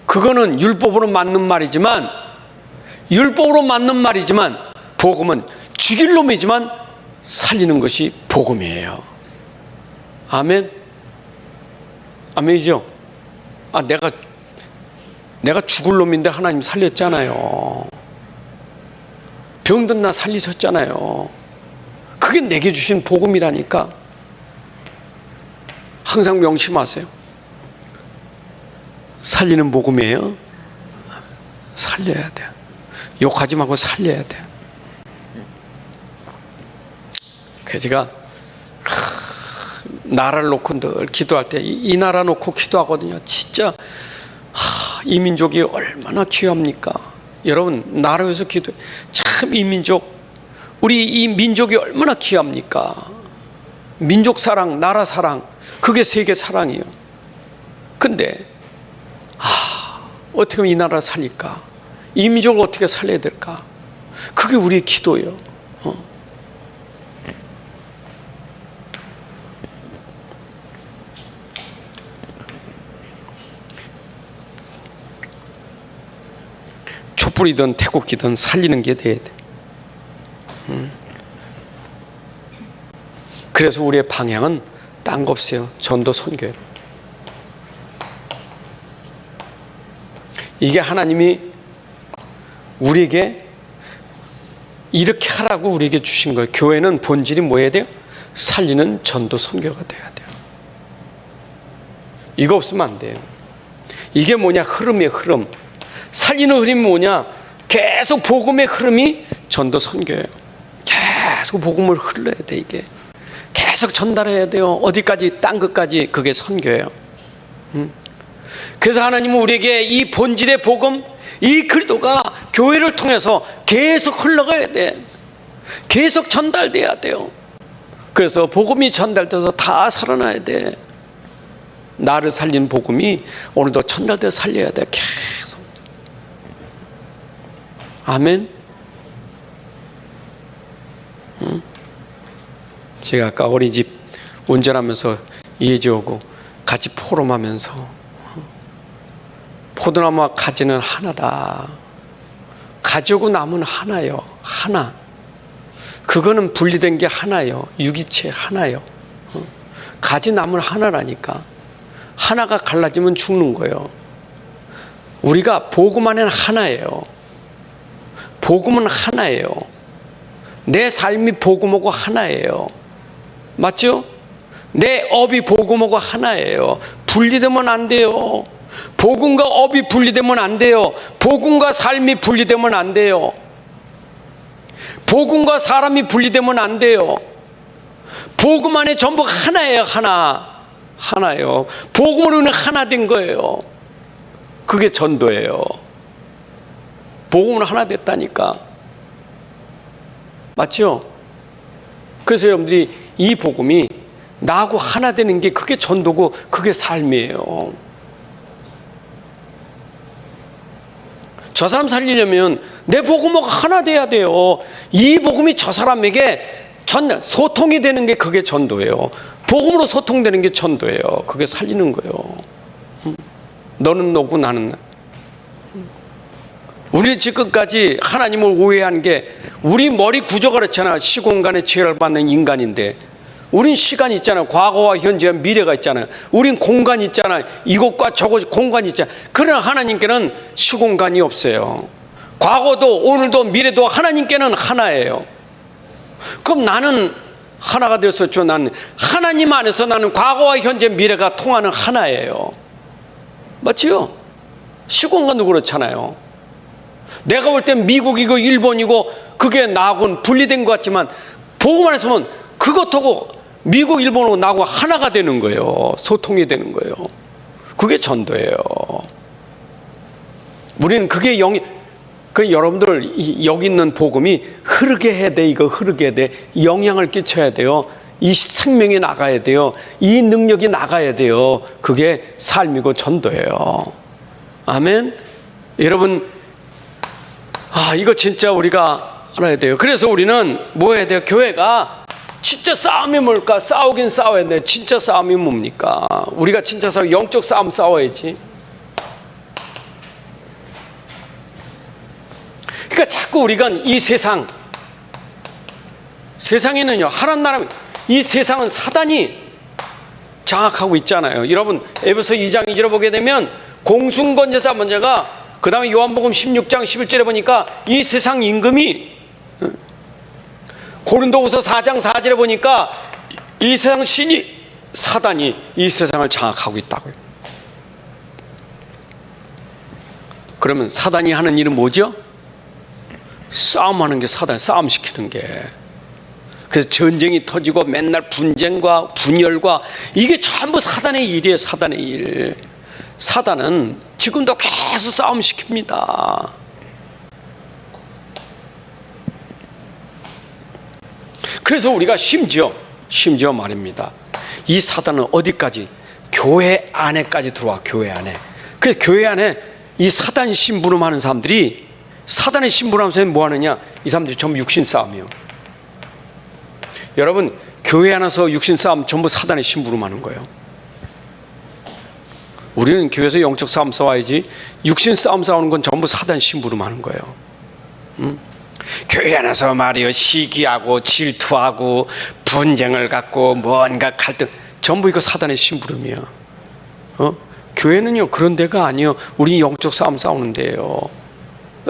그거는 율법으로 맞는 말이지만, 복음은 죽일 놈이지만 살리는 것이 복음이에요. 아멘. 아멘이죠? 내가 죽을 놈인데 하나님 살렸잖아요. 병든 나 살리셨잖아요. 그게 내게 주신 복음이라니까. 항상 명심하세요. 살리는 복음이에요. 살려야 돼요. 욕하지 말고 살려야 돼요. 그래서 제가 나라를 놓고 늘 기도할 때 이 나라 놓고 기도하거든요. 진짜 이 민족이 얼마나 귀합니까? 여러분 나라 위해서 기도해. 참 이 민족, 우리 이 민족이 얼마나 귀합니까? 민족 사랑, 나라 사랑, 그게 세계 사랑이에요. 근데 어떻게 하면 이 나라를 살릴까? 이 민족을 어떻게 살려야 될까? 그게 우리의 기도예요. 촛불이든 태국이든 살리는 게 돼야 돼. 그래서 우리의 방향은 딴 거 없어요. 전도 선교예요. 이게 하나님이 우리에게 이렇게 하라고 우리에게 주신 거예요. 교회는 본질이 뭐 해야 돼요? 살리는 전도 선교가 돼야 돼요. 이거 없으면 안 돼요. 이게 뭐냐? 흐름이에요. 흐름. 살리는 흐름이 뭐냐? 계속 복음의 흐름이 전도 선교예요. 계속 복음을 흘러야 돼. 이게 계속 전달해야 돼요. 어디까지? 땅 끝까지. 그게 선교예요. 그래서 하나님은 우리에게 이 본질의 복음, 이 그리스도가 교회를 통해서 계속 흘러가야 돼. 계속 전달돼야 돼요. 그래서 복음이 전달돼서 다 살아나야 돼. 나를 살린 복음이 오늘도 전달돼서 살려야 돼. 계속. 아멘. 제가 아까 어린이집 운전하면서 예지 오고 같이 포럼하면서 포도나무와 가지는 하나다. 가지고 나무는 하나요. 하나. 그거는 분리된 게 하나요. 유기체 하나요. 가지 나무는 하나라니까. 하나가 갈라지면 죽는 거예요. 우리가 복음 안에는 하나예요. 복음은 하나예요. 내 삶이 복음하고 하나예요. 맞죠? 내 업이 복음하고 하나예요. 분리되면 안 돼요. 복음과 업이 분리되면 안 돼요. 복음과 삶이 분리되면 안 돼요. 복음과 사람이 분리되면 안 돼요. 복음 안에 전부 하나예요. 하나예요. 복음으로는 하나 된 거예요. 그게 전도예요. 복음은 하나 됐다니까. 맞죠? 그래서 여러분들이 이 복음이 나하고 하나 되는 게 그게 전도고 그게 삶이에요. 저 사람 살리려면 내 복음하고 하나 돼야 돼요. 이 복음이 저 사람에게 소통이 되는 게 그게 전도예요. 복음으로 소통되는 게 전도예요. 그게 살리는 거예요. 너는 너고 나는 나. 우리 지금까지 하나님을 오해한 게 우리 머리 구조가 그렇잖아. 시공간의 지혜를 받는 인간인데 우린 시간이 있잖아요. 과거와 현재와 미래가 있잖아요. 우린 공간이 있잖아요. 이곳과 저곳 공간이 있잖아요. 그러나 하나님께는 시공간이 없어요. 과거도 오늘도 미래도 하나님께는 하나예요. 그럼 나는 하나가 되었었죠. 나는 하나님 안에서 나는 과거와 현재 미래가 통하는 하나예요. 맞지요? 시공간도 그렇잖아요. 내가 볼 땐 미국이고 일본이고 그게 나하고는 분리된 것 같지만 복음 안에서 보면 그것하고 미국, 일본하고 나하고 하나가 되는 거예요. 소통이 되는 거예요. 그게 전도예요. 우리는 그게 여러분들 여기 있는 복음이 흐르게 해야 돼. 이거 흐르게 해야 돼. 영향을 끼쳐야 돼요. 이 생명이 나가야 돼요. 이 능력이 나가야 돼요. 그게 삶이고 전도예요. 아멘. 여러분, 이거 진짜 우리가 알아야 돼요. 그래서 우리는 뭐 해야 돼요? 교회가 진짜 싸움이 뭘까? 싸우긴 싸워야 돼. 진짜 싸움이 뭡니까? 우리가 진짜 영적 싸움 싸워야지. 그러니까 자꾸 우리가 이 세상에는요, 하나님 나라, 이 세상은 사단이 장악하고 있잖아요. 여러분, 에베소 2장 2절을 보게 되면 공순권제사 문제가, 그 다음에 요한복음 16장 11절에 보니까 이 세상 임금이, 고린도후서 4장 4절에 보니까 이 세상 신이, 사단이 이 세상을 장악하고 있다고요. 그러면 사단이 하는 일은 뭐죠? 싸움하는 게 사단, 싸움시키는 게. 그래서 전쟁이 터지고 맨날 분쟁과 분열과 이게 전부 사단의 일이에요. 사단의 일. 사단은 지금도 계속 싸움시킵니다. 그래서 우리가 심지어 말입니다. 이 사단은 어디까지? 교회 안에까지 들어와. 교회 안에. 그래서 교회 안에 이 사단 심부름하는 사람들이, 사단의 심부름하면서 뭐 하느냐? 이 사람들이 전부 육신 싸움이에요. 여러분, 교회 안에서 육신 싸움 전부 사단의 심부름하는 거예요. 우리는 교회에서 영적 싸움 싸워야지, 육신 싸움 싸우는 건 전부 사단 심부름하는 거예요. 교회 안에서 말이요, 시기하고 질투하고 분쟁을 갖고 뭔가 갈등, 전부 이거 사단의 심부름이에요. 교회는요 그런 데가 아니에요. 우리 영적 싸움 싸우는 데예요.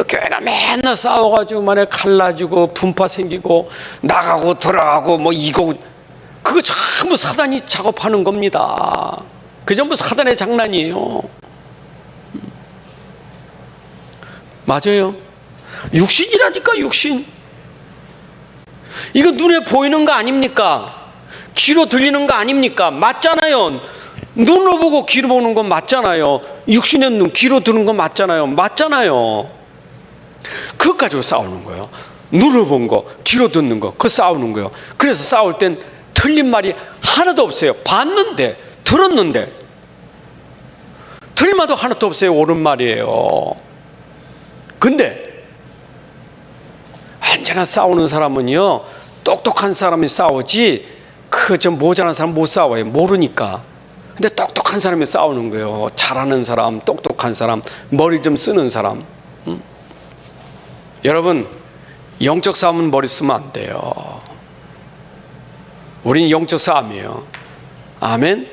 교회가 맨날 싸워가지고 만에 갈라지고 분파 생기고 나가고 들어가고 뭐 이거 그거 전부 사단이 작업하는 겁니다. 그 전부 사단의 장난이에요. 맞아요. 육신이라니까. 육신. 이거 눈에 보이는 거 아닙니까? 귀로 들리는 거 아닙니까? 맞잖아요. 눈으로 보고 귀로 보는 건 맞잖아요. 육신의 눈, 귀로 듣는 건 맞잖아요. 맞잖아요. 그것 가지고 싸우는 거예요. 눈으로 본 거, 귀로 듣는 거, 그거 싸우는 거예요. 그래서 싸울 땐 틀린 말이 하나도 없어요. 봤는데, 들었는데 틀린 말도 하나도 없어요. 옳은 말이에요. 근데 언제나 싸우는 사람은요, 똑똑한 사람이 싸우지 그 좀 모자란 사람 못 싸워요. 모르니까. 근데 똑똑한 사람이 싸우는 거예요. 잘하는 사람, 똑똑한 사람, 머리 좀 쓰는 사람. 여러분, 영적 싸움은 머리 쓰면 안 돼요. 우린 영적 싸움이에요. 아멘.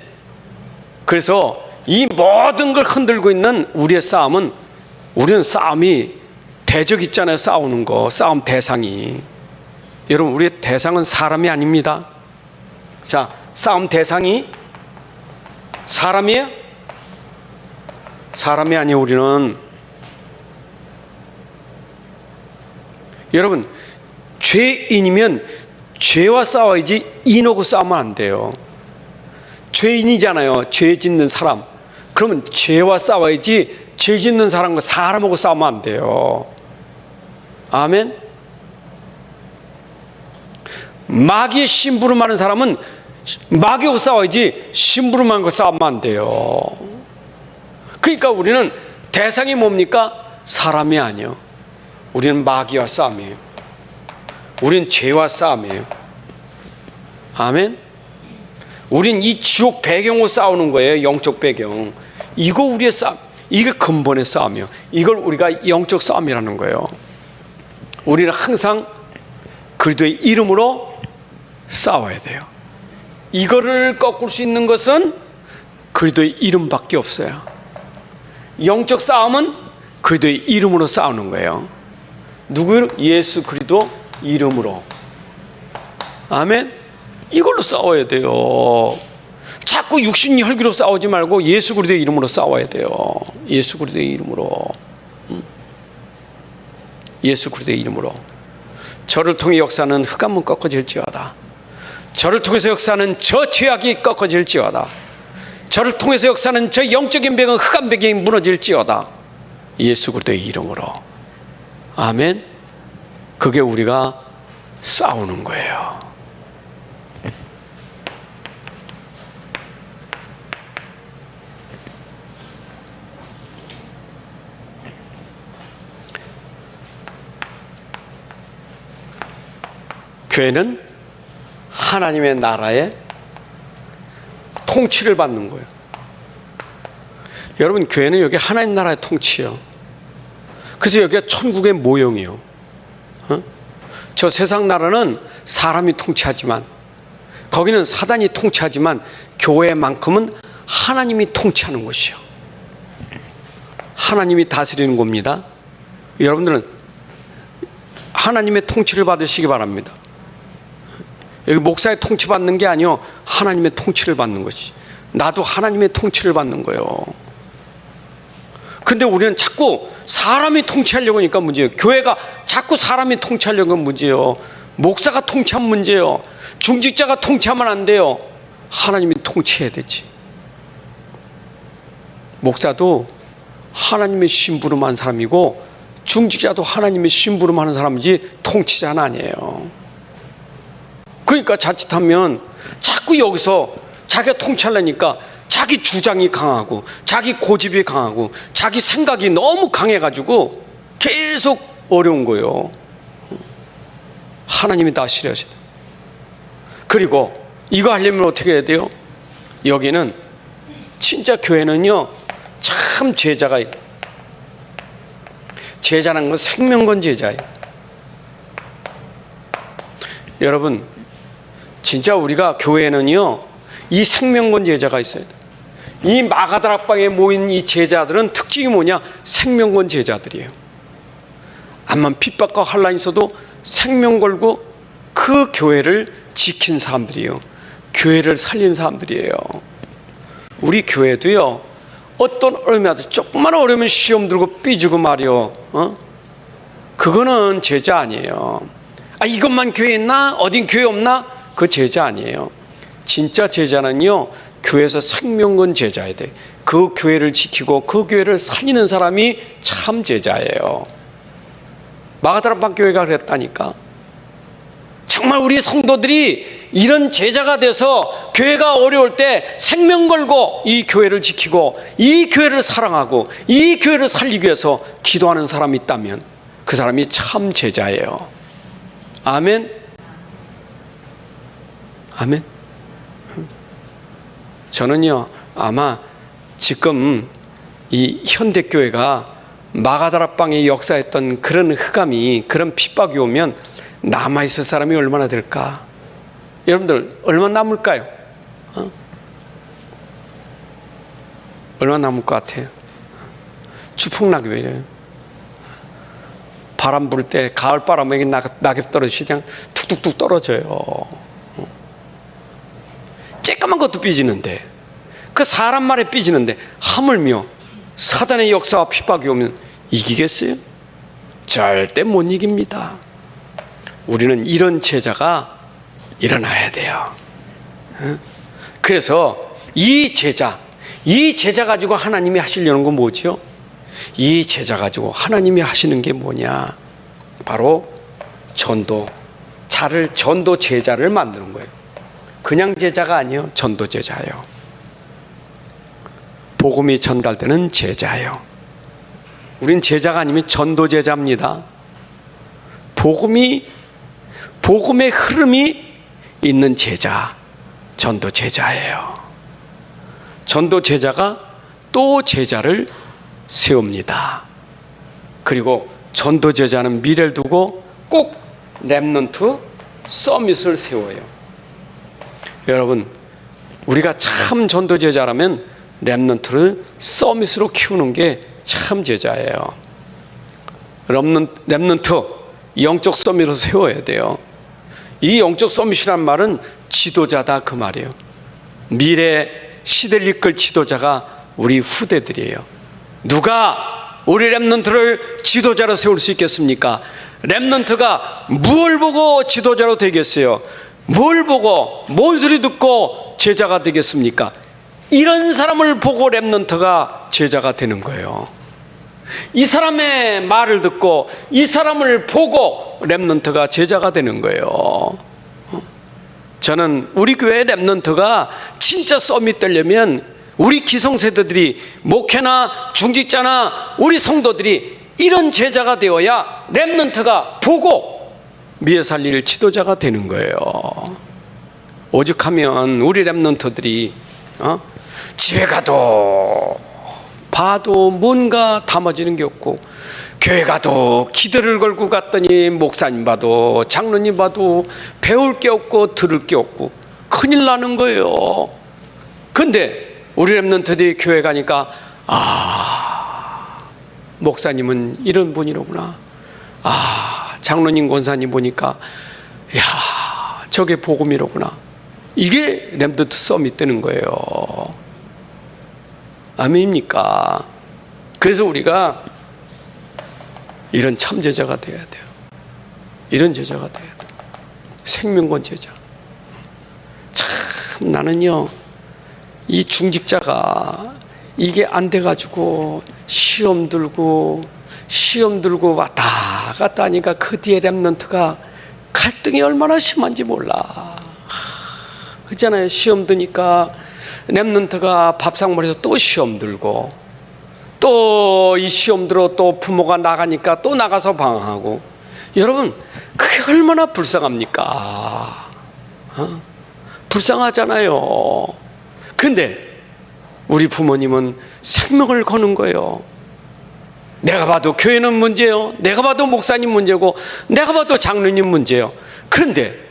그래서 이 모든 걸 흔들고 있는 우리의 싸움은, 우리는 싸움이 대적 있잖아요. 싸우는 거, 싸움 대상이. 여러분, 우리의 대상은 사람이 아닙니다. 자, 싸움 대상이 사람이에요? 사람이 아니에요. 우리는. 여러분, 죄인이면 죄와 싸워야지 인하고 싸우면 안 돼요. 죄인이잖아요. 죄 짓는 사람. 그러면 죄와 싸워야지 죄 짓는 사람과 사람하고 싸우면 안 돼요. 아멘. 마귀의 심부름하는 사람은 마귀하고 싸워야지 심부름하는 거 싸우면 안 돼요. 그러니까 우리는 대상이 뭡니까? 사람이 아니요. 우리는 마귀와 싸움이에요. 우리는 죄와 싸움이에요. 아멘. 우린 이 지옥 배경으로 싸우는 거예요. 영적 배경. 이거 우리의 싸움, 이게 근본의 싸움이에요. 이걸 우리가 영적 싸움이라는 거예요. 우리는 항상 그리스도의 이름으로 싸워야 돼요. 이거를 꺾을 수 있는 것은 그리스도의 이름밖에 없어요. 영적 싸움은 그리스도의 이름으로 싸우는 거예요. 누구요? 예수 그리스도 이름으로. 아멘. 이걸로 싸워야 돼요. 자꾸 육신 혈기로 싸우지 말고 예수 그리스도의 이름으로 싸워야 돼요. 예수 그리스도의 이름으로. 예수 그리스도의 이름으로. 저를 통해 역사는 흑암은 꺾어질지어다. 저를 통해서 역사는 저 죄악이 꺾어질지어다. 저를 통해서 역사는 저 영적인 배경, 흑암 배경이 무너질지어다. 예수 그리스도의 이름으로. 아멘. 그게 우리가 싸우는 거예요. 교회는 하나님의 나라의 통치를 받는 거예요. 여러분, 교회는 여기 하나님 나라의 통치예요. 그래서 여기가 천국의 모형이에요. 저 세상 나라는 사람이 통치하지만, 거기는 사단이 통치하지만, 교회만큼은 하나님이 통치하는 곳이요. 하나님이 다스리는 겁니다. 여러분들은 하나님의 통치를 받으시기 바랍니다. 여기 목사의 통치 받는 게 아니요, 하나님의 통치를 받는 것이. 나도 하나님의 통치를 받는 거예요. 근데 우리는 자꾸 사람이 통치하려고 하니까 문제예요. 교회가 자꾸 사람이 통치하려고 하면 문제예요. 목사가 통치하면 문제예요. 중직자가 통치하면 안 돼요. 하나님이 통치해야 되지. 목사도 하나님의 심부름한 사람이고, 중직자도 하나님의 심부름하는 사람이지 통치자는 아니에요. 그러니까 자칫하면 자꾸 여기서 자기가 통치하려니까 자기 주장이 강하고, 자기 고집이 강하고, 자기 생각이 너무 강해가지고 계속 어려운 거예요. 하나님이 다스려야 돼요. 그리고 이거 하려면 어떻게 해야 돼요? 여기는 진짜 교회는요, 참 제자가 있어요. 제자라는 건 생명건 제자예요. 여러분, 진짜 우리가 교회는요, 이 생명건 제자가 있어야 돼요. 이 마가다락방에 모인 이 제자들은 특징이 뭐냐? 생명건 제자들이에요. 암만 핍박과 환란이 있어도 생명 걸고 그 교회를 지킨 사람들이에요. 교회를 살린 사람들이에요. 우리 교회도요, 어떤 어려움이 와도 조금만 어려우면 시험 들고 삐지고 말이요. 그거는 제자 아니에요. 아, 이것만 교회 있나? 어딘 교회 없나? 그 제자 아니에요. 진짜 제자는요, 교회에서 생명건 제자야 돼. 그 교회를 지키고 그 교회를 살리는 사람이 참 제자예요. 마가다락방 교회가 그랬다니까. 정말 우리 성도들이 이런 제자가 돼서 교회가 어려울 때 생명 걸고 이 교회를 지키고 이 교회를 사랑하고 이 교회를 살리기 위해서 기도하는 사람이 있다면 그 사람이 참 제자예요. 아멘. 아멘. 저는요, 아마 지금 이 현대교회가 마가다락방에 역사했던 그런 흑암이, 그런 핍박이 오면 남아있을 사람이 얼마나 될까? 여러분들 얼마나 남을까요? 얼마나 남을 것 같아요? 추풍락교회예요. 바람 불 때 가을 바람에 낙엽 떨어지지 그냥 툭툭툭 떨어져요. 쬐까만 것도 삐지는데, 그 사람 말에 삐지는데 하물며 사단의 역사와 핍박이 오면 이기겠어요? 절대 못 이깁니다. 우리는 이런 제자가 일어나야 돼요. 그래서 이 제자 가지고 하나님이 하시려는 건 뭐죠? 이 제자 가지고 하나님이 하시는 게 뭐냐? 바로 전도 제자를 만드는 거예요. 그냥 제자가 아니에요. 전도 제자예요. 복음이 전달되는 제자예요. 우린 제자가 아니면 전도 제자입니다. 복음의 흐름이 있는 제자, 전도 제자예요. 전도 제자가 또 제자를 세웁니다. 그리고 전도 제자는 미래를 두고 꼭 렘넌트 서밋을 세워요. 여러분, 우리가 참 전도 제자라면 렘넌트를 서밋으로 키우는 게 참 제자예요. 렘넌트 영적 서밋으로 세워야 돼요. 이 영적 서밋이란 말은 지도자다 그 말이에요. 미래 시대를 이끌 지도자가 우리 후대들이에요. 누가 우리 렘넌트를 지도자로 세울 수 있겠습니까? 렘넌트가 뭘 보고 지도자로 되겠어요? 뭘 보고 뭔 소리 듣고 제자가 되겠습니까? 이런 사람을 보고 렘넌트가 제자가 되는 거예요. 이 사람의 말을 듣고 이 사람을 보고 렘넌트가 제자가 되는 거예요. 저는 우리 교회 렘넌트가 진짜 서밋 되려면 우리 기성세대들이, 목회나 중직자나 우리 성도들이 이런 제자가 되어야 렘넌트가 보고 미래 살릴 지도자가 되는 거예요. 오죽하면 우리 렘넌트들이 집에 가도 봐도 뭔가 담아지는 게 없고, 교회 가도 기도를 걸고 갔더니 목사님 봐도 장로님 봐도 배울 게 없고 들을 게 없고 큰일 나는 거예요. 근데 우리 렘넌트들이 교회 가니까 목사님은 이런 분이로구나, 장로님 권사님 보니까 저게 복음이로구나, 이게 렘넌트 서밋 되는 거예요. 아멘입니까? 그래서 우리가 이런 참 제자가 돼야 돼요. 이런 제자가 돼야 돼요. 생명권 제자. 참 나는요, 이 중직자가 이게 안 돼가지고 시험 들고 왔다 갔다 하니까 그 뒤에 렘넌트가 갈등이 얼마나 심한지 몰라. 그렇잖아요. 시험 드니까 렘넌트가 밥상머리에서 또 시험 들고, 또 이 시험 들어 또 부모가 나가니까 또 나가서 방황하고. 여러분, 그게 얼마나 불쌍합니까? 불쌍하잖아요. 근데 우리 부모님은 생명을 거는 거예요. 내가 봐도 교회는 문제요, 내가 봐도 목사님 문제고, 내가 봐도 장로님 문제요. 그런데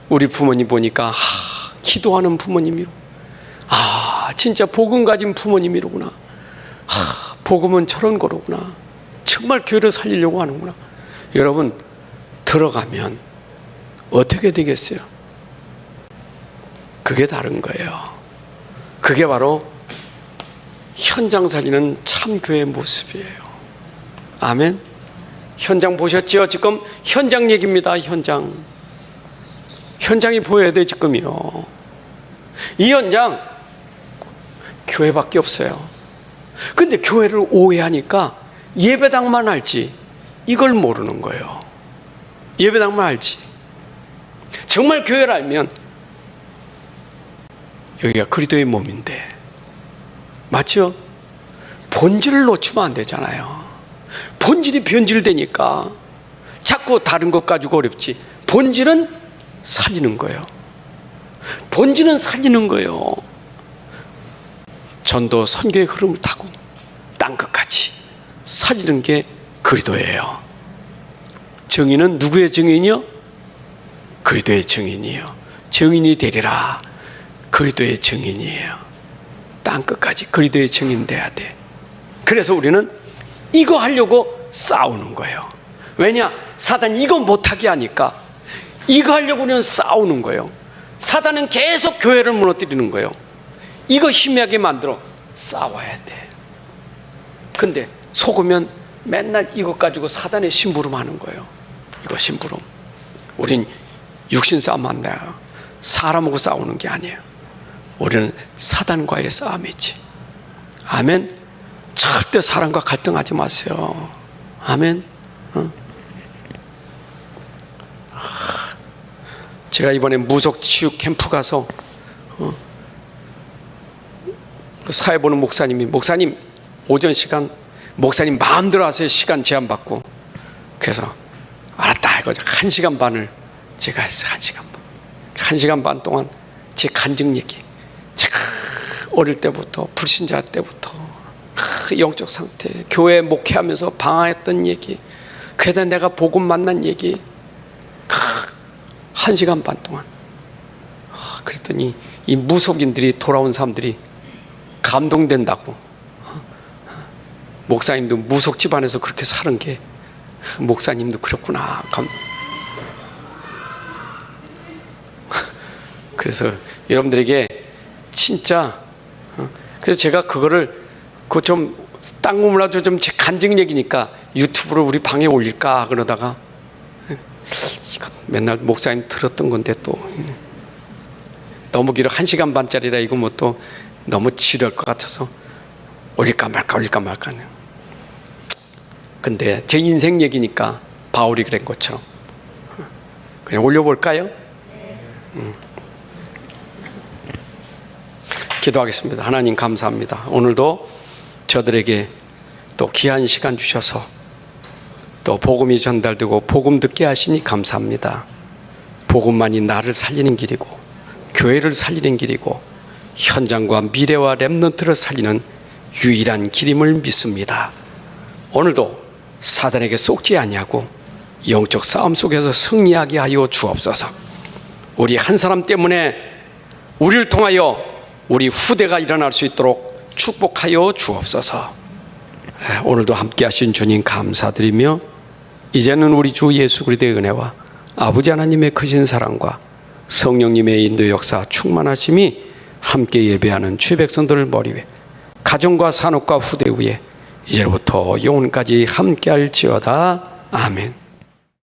우리 부모님 보니까 기도하는 부모님이로, 진짜 복음 가진 부모님이로구나, 복음은 저런 거로구나, 정말 교회를 살리려고 하는구나. 여러분, 들어가면 어떻게 되겠어요? 그게 다른 거예요. 그게 바로 현장 살리는 참 교회의 모습이에요. 아멘. 현장 보셨죠? 지금 현장 얘기입니다. 현장이 보여야 돼. 지금이요. 이 현장 교회밖에 없어요. 근데 교회를 오해하니까 예배당만 알지 이걸 모르는 거예요. 예배당만 알지. 정말 교회를 알면 여기가 그리스도의 몸인데, 맞죠? 본질을 놓치면 안 되잖아요. 본질이 변질되니까 자꾸 다른 것 가지고 어렵지. 본질은 살리는 거예요. 본질은 살리는 거예요. 전도 선교의 흐름을 타고 땅끝까지 살리는 게 그리스도예요. 증인은 누구의 증인이요? 그리스도의 증인이에요. 증인이 되리라. 그리스도의 증인이에요. 땅끝까지 그리스도의 증인 돼야 돼. 그래서 우리는 이거 하려고 싸우는 거예요. 왜냐? 사단이 이거 못하게 하니까 이거 하려고는 싸우는 거예요. 사단은 계속 교회를 무너뜨리는 거예요. 이거 희미하게 만들어 싸워야 돼. 근데 속으면 맨날 이것 가지고 사단의 심부름하는 거예요. 이거 심부름. 우린 육신 싸움 안 나요. 사람하고 싸우는 게 아니에요. 우리는 사단과의 싸움이지. 아멘. 절대 사람과 갈등하지 마세요. 아멘. 제가 이번에 무속치유 캠프 가서 사회 보는 목사님이, 목사님 오전 시간 목사님 마음대로 하세요. 시간 제한 받고. 그래서 알았다 이거죠. 1시간 반을 제가 했어요. 1시간 반. 1시간 반 동안 제 간증 얘기, 제가 어릴 때부터 불신자 때부터 영적 상태, 교회 목회하면서 방황했던 얘기, 그에다 내가 복음 만난 얘기 1시간 반 동안. 그랬더니 이 무속인들이, 돌아온 사람들이 감동된다고. 목사님도 무속 집안에서 그렇게 사는 게, 목사님도 그렇구나. 그래서 여러분들에게 진짜, 그래서 제가 그거를 좀 딴 거 몰라도 좀 제 간증 얘기니까 유튜브로 우리 방에 올릴까 그러다가, 이거 맨날 목사님 들었던 건데 또 너무 길어. 1시간 반짜리라 이거 뭐 또 너무 지루할 것 같아서 올릴까 말까. 근데 제 인생 얘기니까 바울이 그런 것처럼 그냥 올려볼까요? 기도하겠습니다. 하나님 감사합니다. 오늘도 저들에게 또 귀한 시간 주셔서 또 복음이 전달되고 복음 듣게 하시니 감사합니다. 복음만이 나를 살리는 길이고 교회를 살리는 길이고 현장과 미래와 렘넌트를 살리는 유일한 길임을 믿습니다. 오늘도 사단에게 속지 아니하고 영적 싸움 속에서 승리하게 하여 주옵소서. 우리 한 사람 때문에 우리를 통하여 우리 후대가 일어날 수 있도록 축복하여 주옵소서. 오늘도 함께 하신 주님 감사드리며 이제는 우리 주 예수 그리스도의 은혜와 아버지 하나님의 크신 사랑과 성령님의 인도 역사 충만하심이 함께 예배하는 주의 백성들을 머리 위에 가정과 산업과 후대 위에 이제부터 영혼까지 함께할지어다. 아멘.